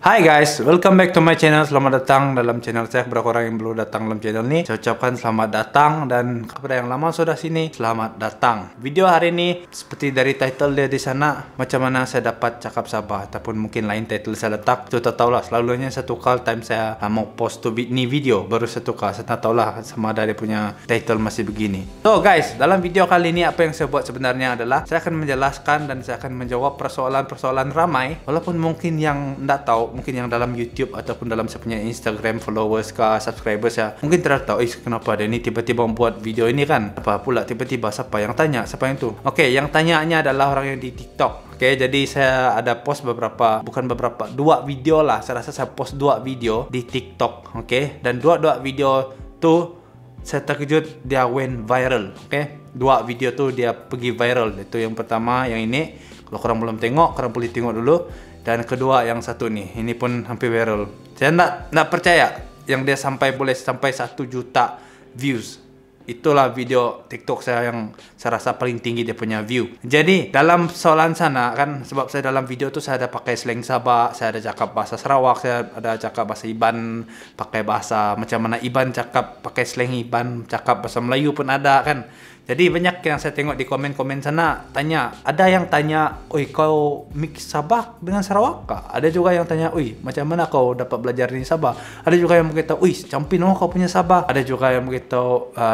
Hai guys, welcome back to my channel. Selamat datang dalam channel saya. Beberapa orang yang belum datang dalam channel ini, saya ucapkan selamat datang. Dan kepada yang lama sudah sini, selamat datang. Video hari ini seperti dari title dia di sana, macam mana saya dapat cakap Sabah, ataupun mungkin lain title saya letak, itu tak tahulah. Selalunya satu kali time saya mau post ni video, baru satu kali. Saya tak tahulah sama ada dia punya title masih begini. So guys, dalam video kali ini apa yang saya buat sebenarnya adalah saya akan menjelaskan dan saya akan menjawab persoalan-persoalan ramai, walaupun mungkin yang tidak tahu, mungkin yang dalam YouTube ataupun dalam saya punya Instagram followers ke subscribers ya, mungkin tidak tahu kenapa dia ni tiba-tiba membuat video ini kan. Apa pula tiba-tiba, siapa yang tanya, siapa yang tu. Oke, yang tanyanya adalah orang yang di TikTok. Oke, jadi saya ada post dua video lah. Saya rasa saya post dua video di TikTok. Oke, dan dua video tu saya terkejut dia went viral. Oke, dua video tu dia pergi viral. Itu yang pertama, yang ini. Kalau korang belum tengok, korang boleh tengok dulu. Dan kedua yang satu nih, ini pun hampir viral. Saya nak percaya yang dia boleh sampai 1 juta views. Itulah video TikTok saya yang saya rasa paling tinggi dia punya view. Jadi dalam soalan sana kan, sebab saya dalam video tu saya ada pakai slang Sabah, saya ada cakap bahasa Sarawak, saya ada cakap bahasa Iban, pakai bahasa macam mana Iban cakap, pakai slang Iban, cakap bahasa Melayu pun ada kan. Jadi banyak yang saya tengok di komen-komen sana tanya, ada yang tanya, "Oi, kau mix Sabah dengan Sarawak kah?" Ada juga yang tanya, "Oi, macam mana kau dapat belajar di Sabah?" Ada juga yang berkata, "Oi, campin kau punya Sabah." Ada juga yang berkata,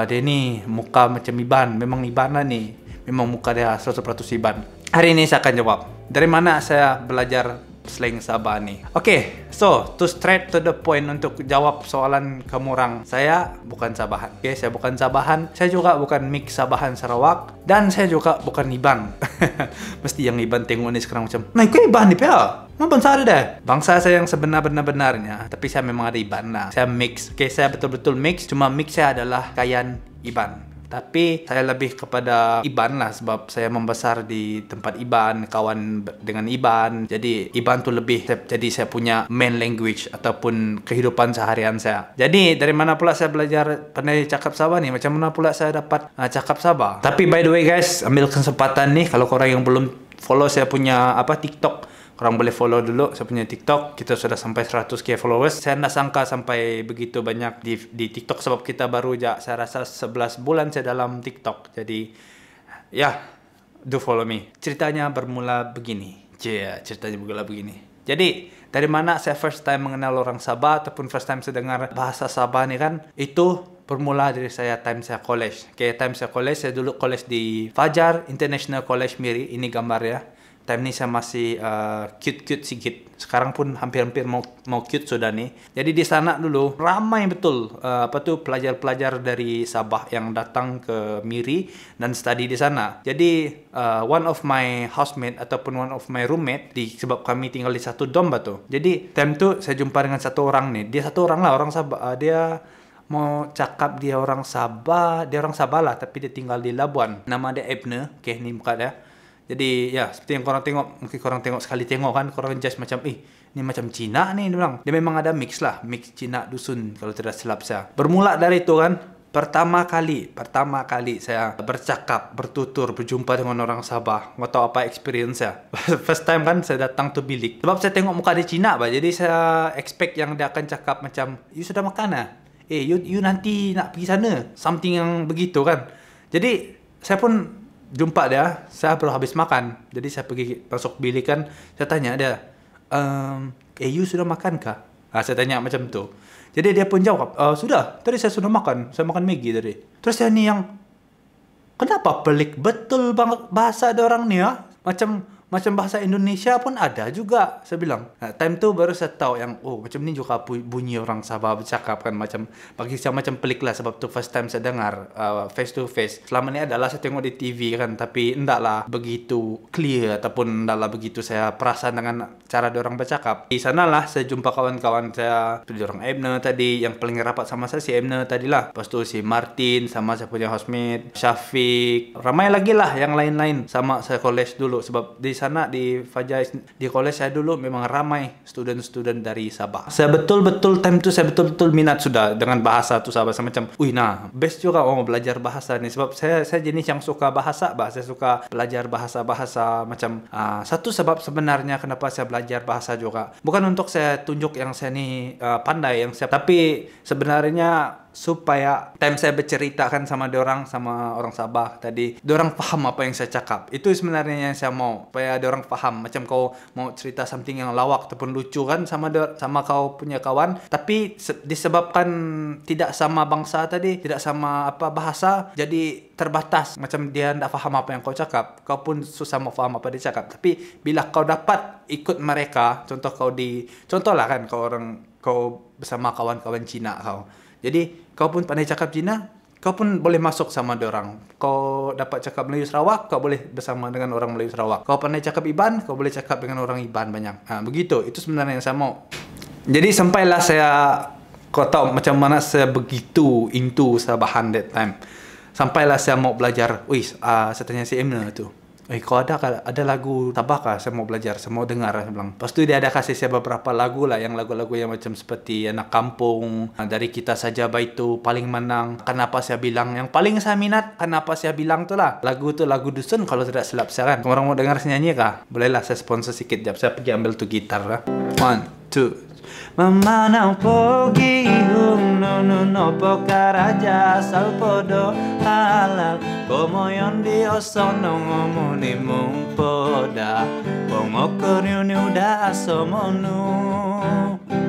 "Dia ni muka macam Iban, memang Iban lah ni. Memang muka dia 100% Iban." Hari ini saya akan jawab, dari mana saya belajar slang Sabah ni. Okay, so to straight to the point untuk jawab soalan kamu orang, saya bukan Sabahan. Okay, saya bukan Sabahan. Saya juga bukan mix Sabahan Sarawak, dan saya juga bukan Iban. Mesti yang Iban tengok ni sekarang macam, "Nah, kau Iban ni pia? Mana bangsa ada dah?" Bangsa saya yang sebenar-benarnya, tapi saya memang ada Iban lah. Saya mix. Okay, saya betul-betul mix. Cuma mix saya adalah Kayan Iban. Tapi saya lebih kepada Iban lah, sebab saya membesar di tempat Iban, kawan dengan Iban. Jadi Iban tu lebih, jadi saya punya main language ataupun kehidupan seharian saya. Jadi dari mana pula saya belajar pandai cakap Sabah ni? Macam mana pula saya dapat cakap Sabah? Tapi by the way guys, ambil kesempatan nih, kalau korang yang belum follow saya punya TikTok, korang boleh follow dulu saya punya TikTok. Kita sudah sampai 100k followers. Saya tak sangka sampai begitu banyak di TikTok, sebab kita baru je, saya rasa 11 bulan saya dalam TikTok. Jadi ya, do follow me. Ceritanya bermula begini. Jadi dari mana saya first time mengenal orang Sabah, ataupun first time saya dengar bahasa Sabah ni kan, itu bermula dari saya time saya college. Okay, time saya college, saya dulu college di Fajar International College Miri. Ini gambar ya. Time ni saya masih cute-cute sikit. Sekarang pun hampir-hampir mau cute sudah nih. Jadi di sana dulu ramai betul pelajar-pelajar dari Sabah yang datang ke Miri dan study di sana. Jadi one of my housemate ataupun one of my roommate, sebab kami tinggal di satu dorm batu. Jadi time tu saya jumpa dengan satu orang nih. Dia satu orang lah, orang Sabah. Dia mau cakap dia orang Sabah lah, tapi dia tinggal di Labuan. Nama dia Ebne. Okay, ni muka dia. Jadi ya, seperti yang korang tengok, mungkin korang tengok sekali tengok kan, korang just macam, ni macam Cina ni, dia bilang. Dia memang ada mix lah, mix Cina dusun kalau tidak silap saya. Bermula dari itu kan, pertama kali saya bercakap, bertutur, berjumpa dengan orang Sabah. Nggak tahu apa experience saya. First time kan saya datang tu bilik. Sebab saya tengok muka dia Cina, jadi saya expect yang dia akan cakap macam, "You sudah makan lah? You nanti nak pergi sana?" Something yang begitu kan. Jadi saya pun jumpa dia, saya baru habis makan. Jadi saya pergi masuk bilik kan, saya tanya dia, "You sudah makan kah?" Saya tanya macam tu. Jadi dia pun jawab, "Sudah, tadi saya sudah makan. Saya makan Maggi tadi." Terus saya ni yang, kenapa pelik betul bahasa ada orang ni ya? Macam bahasa Indonesia pun ada juga, saya bilang. Time tu baru saya tahu yang, macam ni juga bunyi orang Sabah bercakap kan. Bagi saya macam pelik lah, sebab tu first time saya dengar face to face. Selama ni adalah saya tengok di TV kan, tapi endaklah begitu clear ataupun endaklah begitu saya perasan dengan cara diorang bercakap. Di sanalah saya jumpa kawan-kawan saya, seperti orang Ebne tadi, yang paling rapat sama saya si Ebne tadi lah. Lepas tu si Martin, sama saya punya housemate Syafiq, ramai lagi lah yang lain-lain sama saya college dulu. Sebab di sana di Fajais di college saya dulu memang ramai student-student dari Sabah. Saya betul-betul time itu saya betul-betul minat sudah dengan bahasa tuh Sabah. Saya macam, wih nah best juga belajar bahasa nih sebab saya jenis yang suka bahasa, saya suka belajar bahasa macam satu sebab sebenarnya kenapa saya belajar bahasa juga bukan untuk saya tunjuk yang saya nih pandai yang saya, tapi sebenarnya supaya time saya berceritakan sama orang Sabah tadi, orang paham apa yang saya cakap. Itu sebenarnya yang saya mau, supaya orang paham. Macam kau mau cerita something yang lawak ataupun lucu kan sama kau punya kawan, tapi disebabkan tidak sama bangsa tadi, tidak sama apa bahasa, jadi terbatas. Macam dia tidak paham apa yang kau cakap, kau pun susah mau paham apa dia cakap. Tapi bila kau dapat ikut mereka, contoh lah kan kau bersama kawan-kawan Cina kau. Jadi kau pun pandai cakap Cina, kau pun boleh masuk sama orang. Kau dapat cakap Melayu Sarawak, kau boleh bersama dengan orang Melayu Sarawak. Kau pandai cakap Iban, kau boleh cakap dengan orang Iban banyak. Begitu, itu sebenarnya yang saya mau. Jadi sampailah kau tahu macam mana saya begitu into Sabahan that time. Sampailah saya mau belajar. Saya tanya si Emna tu, kau ada lagu Sabah kah? Saya mau belajar, saya mau dengar. Saya bilang. Lepas tu dia ada kasih saya beberapa lagu lah, yang lagu-lagu yang macam seperti Anak Kampung, Dari Kita Saja Baitu, Paling Menang, Kenapa Saya Bilang. Yang paling saya minat, Kenapa Saya Bilang tu lah. Lagu tu lagu dusun kalau tidak silap saya kan. Orang mau dengar saya nyanyi kah? Bolehlah saya sponsor sikit jap. Saya pergi ambil tu gitar lah. 1, 2. Memanang pogi no pokaraja salpodo halal komoyon di osono ngomoni mung poda pongokoryo ni udah asomonu.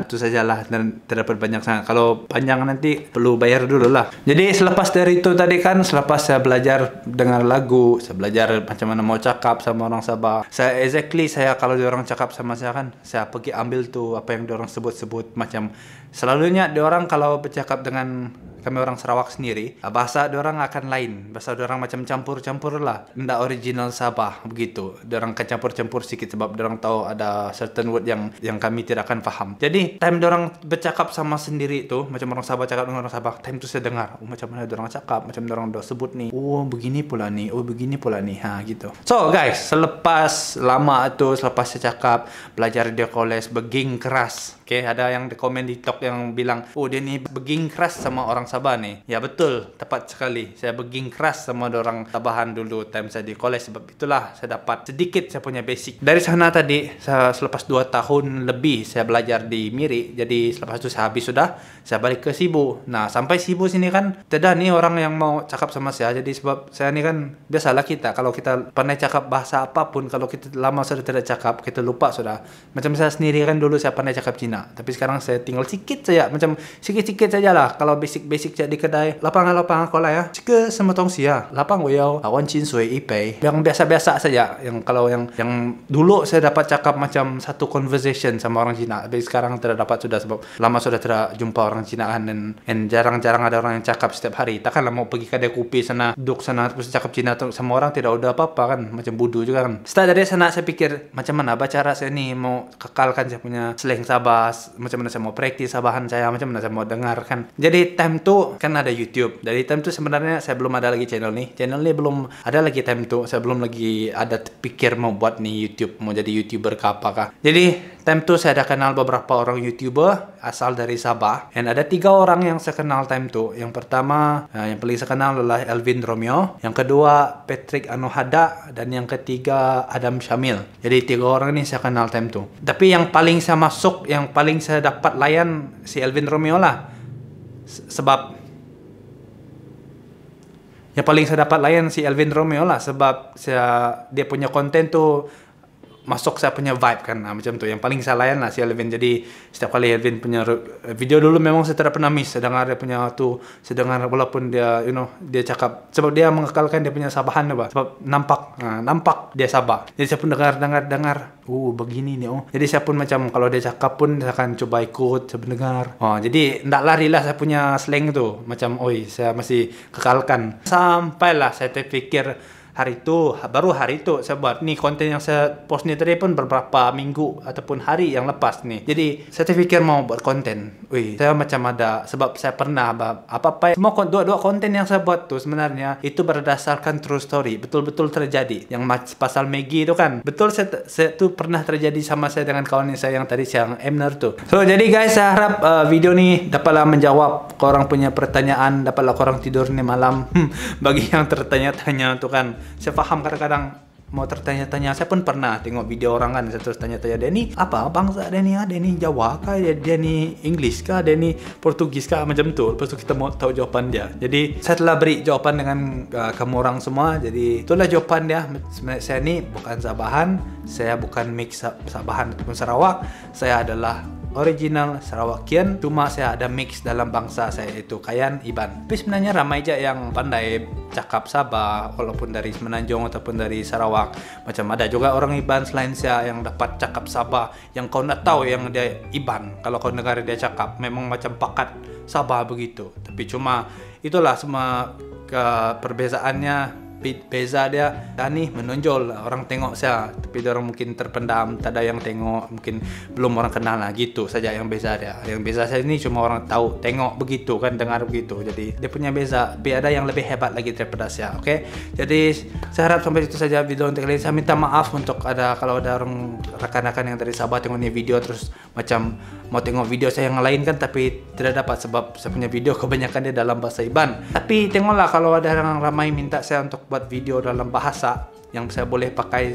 Itu sajalah dan terdapat banyak sangat. Kalau panjang nanti perlu bayar dulu lah. Jadi selepas dari itu tadi kan, selepas saya belajar dengar lagu, saya belajar macam mana mau cakap sama orang Sabah. Saya kalau orang cakap sama saya kan, saya pergi ambil tuh apa yang orang sebut macam selalunya orang kalau bercakap dengan kami orang Sarawak sendiri, bahasa orang akan lain. Bahasa orang macam campur-campur lah. Tidak original Sabah begitu. Orang akan campur-campur sedikit sebab orang tahu ada certain word yang kami tidak akan faham. Jadi time orang bercakap sama sendiri itu, macam orang Sabah cakap dengan orang Sabah, time itu saya dengar, macam mana orang cakap, macam orang dah sebut nih, begini pula nih, begini pula nih, gitu. So guys, selepas lama itu, selepas saya cakap, belajar di college, beging keras. Ada yang di komen di TikTok yang bilang, dia nih beging keras sama orang Sabah nih. Ya betul, tepat sekali. Saya beging keras sama orang Sabahan dulu time saya di college. Sebab itulah saya dapat sedikit saya punya basic. Dari sana tadi, selepas 2 tahun lebih saya belajar di Miri. Jadi selepas itu saya habis sudah, saya balik ke Sibu. Nah sampai Sibu sini kan, tidak nih orang yang mau cakap sama saya. Jadi sebab saya ini kan, biasalah kita, kalau kita pandai cakap bahasa apapun, kalau kita lama sudah tidak cakap, kita lupa sudah. Macam saya sendiri kan dulu saya pandai cakap Cina. Tapi sekarang saya tinggal sikit saja, macam sikit-sikit saja lah. Kalau basic-basic jadi kedai, lapang kolai ya, cika sama tong sia, lapang wayau, awan chin sui ipei. Yang biasa-biasa saja. Yang kalau yang dulu saya dapat cakap macam satu conversation sama orang Cina, tapi sekarang tidak dapat sudah sebab lama sudah tidak jumpa orang Cina kan, dan jarang-jarang ada orang yang cakap setiap hari. Takkanlah mau pergi kedai kopi sana, duduk sana terus cakap Cina sama orang tidak ada apa-apa kan, macam bodoh juga kan. Setelah dari sana saya pikir macam mana cara saya ni mau kekalkan saya punya slang Sabah, macam mana saya mau praktis Sabahan saya, macam mana saya mau dengarkan. Jadi time tu kan ada YouTube. Dari time tu sebenarnya saya belum ada lagi channel ni belum ada lagi. Time tu saya belum lagi ada pikir mau buat nih YouTube, mau jadi YouTuber ke apakah. Jadi time tu saya ada kenal beberapa orang YouTuber asal dari Sabah, dan ada 3 orang yang saya kenal time tu. Yang pertama, yang paling saya kenal adalah Elvin Romeo, yang kedua Patrick Anohada, dan yang ketiga Adam Syamil. Jadi 3 orang ni saya kenal time tu. Tapi yang paling saya masuk, yang paling saya dapat layan si Elvin Romeo lah. Sebab yang paling saya dapat layan si Elvin Romeo lah, sebab dia punya konten tu masuk saya punya vibe kan, macam tu. Yang paling saya layan lah si Elvin. Jadi setiap kali Elvin punya video dulu memang saya tidak pernah miss. Saya dengar dia punya tu, saya dengar walaupun dia dia cakap, sebab dia mengekalkan dia punya Sabahan apa. Sebab nampak dia Sabah. Jadi saya pun dengar, begini nih. Jadi saya pun macam kalau dia cakap pun saya akan coba ikut, saya dengar. Jadi ndak larilah saya punya slang tu. Macam saya masih kekalkan. Sampailah saya terfikir hari itu, baru hari itu saya buat. Nih konten yang saya post nih tadi pun beberapa minggu ataupun hari yang lepas nih. Jadi saya terfikir mau buat konten. Wih, saya macam ada, sebab saya pernah apa-apa semua dua konten yang saya buat tuh sebenarnya itu berdasarkan true story, betul-betul terjadi. Yang pasal Maggie itu kan, betul saya tuh pernah terjadi sama saya dengan kawan saya yang tadi siang Emner tuh. So jadi guys, saya harap video nih dapatlah menjawab korang punya pertanyaan, dapatlah korang tidur nih malam. Bagi yang tertanya-tanya tuh kan, saya paham kadang-kadang mau tertanya-tanya. Saya pun pernah tengok video orang kan, saya terus tanya-tanya, dia ni apa bangsa, dia ni Jawa kah, dia ni English kah, dia ni Portugis kah, macam tu. Lepas tu kita mau tahu jawapan dia. Jadi saya telah beri jawapan dengan kamu orang semua. Jadi itulah jawapan dia. Sebenarnya saya ni bukan Sabahan, saya bukan mix Sabahan ataupun Sarawak. Saya adalah original Sarawakian, cuma saya ada mix dalam bangsa saya, itu Kayan Iban. Tapi sebenarnya ramai aja yang pandai cakap Sabah walaupun dari Semenanjung ataupun dari Sarawak. Macam ada juga orang Iban selain saya yang dapat cakap Sabah, yang kau nak tahu yang dia Iban. Kalau kau dengar dia cakap memang macam pakat Sabah begitu. Tapi cuma itulah semua perbezaannya. Beza dia nih menonjol, orang tengok saya, tapi dia orang mungkin terpendam, tak ada yang tengok, mungkin belum orang kenal lah, gitu saja yang beza dia. Yang beza saya ini cuma orang tahu, tengok begitu kan, dengar begitu. Jadi dia punya beza, tapi ada yang lebih hebat lagi daripada saya. Oke, jadi saya harap sampai situ saja video untuk kali ini. Saya minta maaf untuk kalau ada orang rekan-rekan yang dari Sabah tengok ini video terus macam mau tengok video saya yang lain kan, tapi tidak dapat sebab saya punya video kebanyakan dia dalam bahasa Iban. Tapi tengoklah kalau ada orang ramai minta saya untuk buat video dalam bahasa yang saya boleh pakai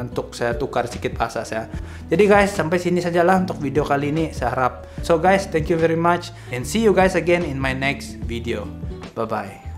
untuk saya tukar sedikit bahasa saya. Jadi guys, sampai sini sajalah untuk video kali ini, saya harap. So guys, thank you very much and see you guys again in my next video. Bye bye.